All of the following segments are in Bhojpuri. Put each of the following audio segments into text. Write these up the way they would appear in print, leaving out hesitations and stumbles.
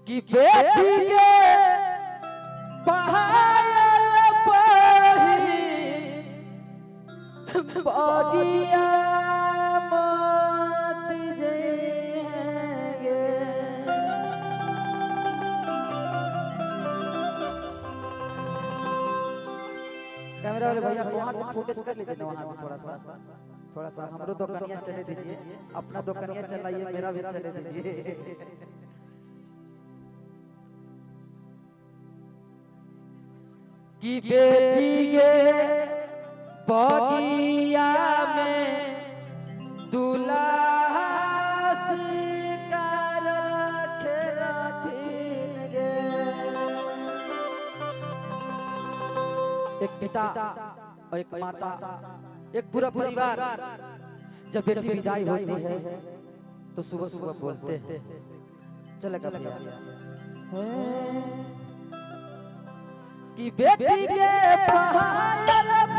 कि बेटी के पहाड़ पही बगिया मत जाएंगे। कैमरा वाले भैया वहां से फुटेज कर लीजिए, वहां से थोड़ा सा हमरो दुकानिया चले दीजिए, अपना दुकानिया चलाइए, मेरा भी चले दीजिए। कि बेटी के बगिया में दुल्हा शिकार खेलथिन गे। एक पिता और एक माता, एक पूरा परिवार जब बेटी विदाई होती है तो सुबह सुबह बोलते हैं चलेगा भैया कि बेटी के पहाड़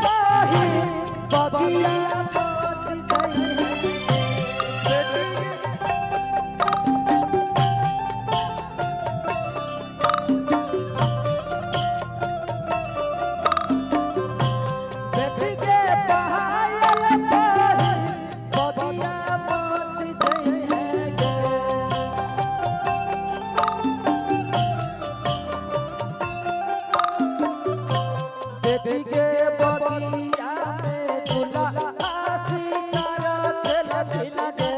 पही बगिया मत जाइए। बेटी के पहाड़ पही बगिया मत जाइए। बेटी के बगिया में दुल्हा शिकार खेलथिन गे।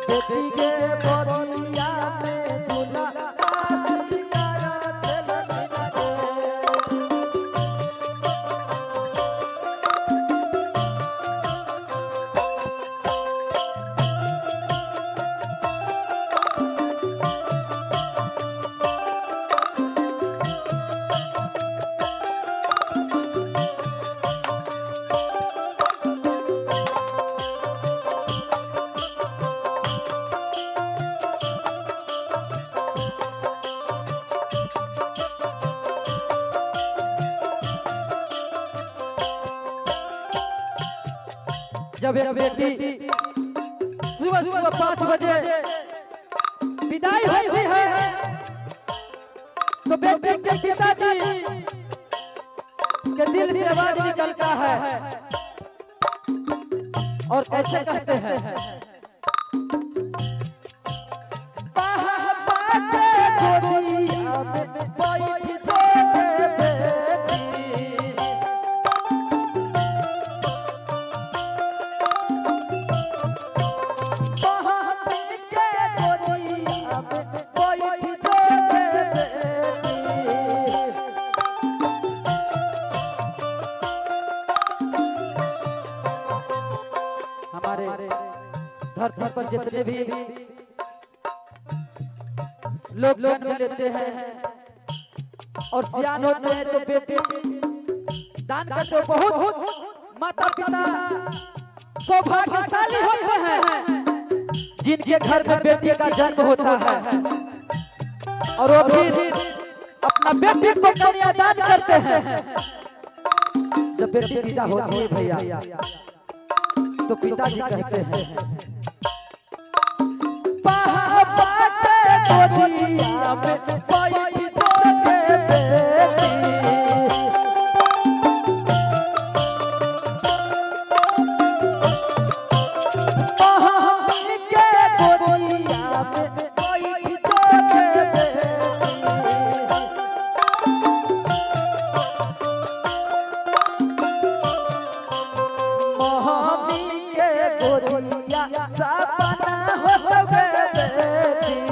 बेटी के बगिया में दुल्हा शिकार खेलथिन गे। जब एक बेटी सुबह सुबह 5 बजे विदाई होती है तो बेटी के पिताजी के दिल से आवाज निकलता है और कैसे कहते हैं धरती पर जितने भी लोग जन्म लेते हैं और सियान होते हैं तो बेटे दान करते हो। बहुत माता पिता सौभाग्यशाली होते हैं जिनके घर में बेटी का जन्म होता है और वो भी अपना बेटी को कन्यादान करते हैं। जब बेटी विदा होती है भैया तो पिताजी कहते हैं गोदिया में बैठ जोगे बेटी। मम्मी के गोदिया में बैठ जोगे बेटी। मम्मी के गोदिया सपना हो गए बेटी।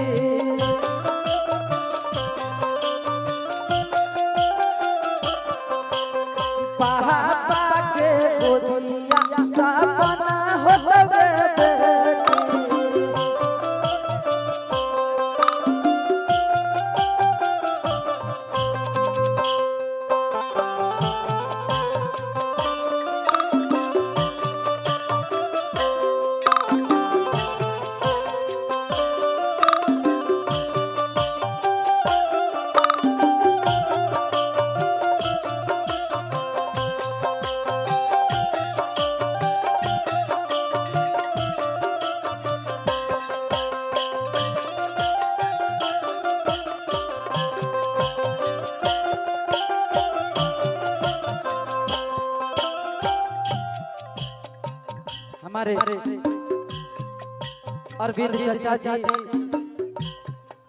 हमारे अरविंद चाचा जी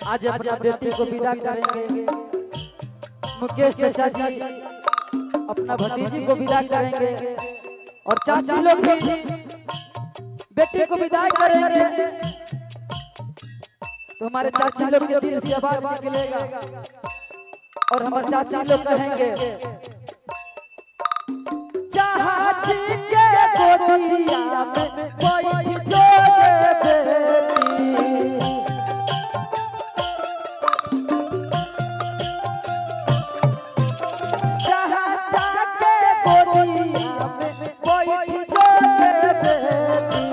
आज अपना बेटी को विदा करेंगे। मुकेश चाचा जी अपना भतीजी को विदा करेंगे और चाची लोग भी बेटी को विदा करेंगे। तो हमारे चाची लोग के दिल से आवाज निकलेगा और हमारे चाची लोग कहेंगे चाची के गोदिया में कोई जोड़े बेटी, चाचा के गोदिया में कोई जोड़े बेटी।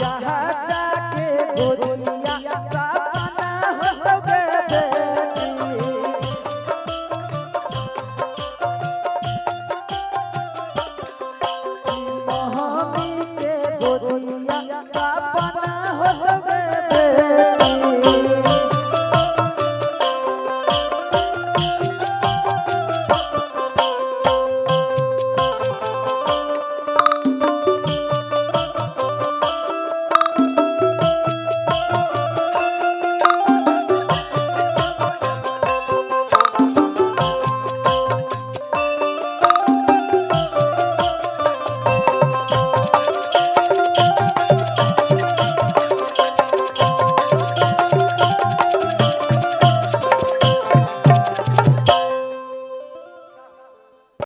चाचा के गोदिया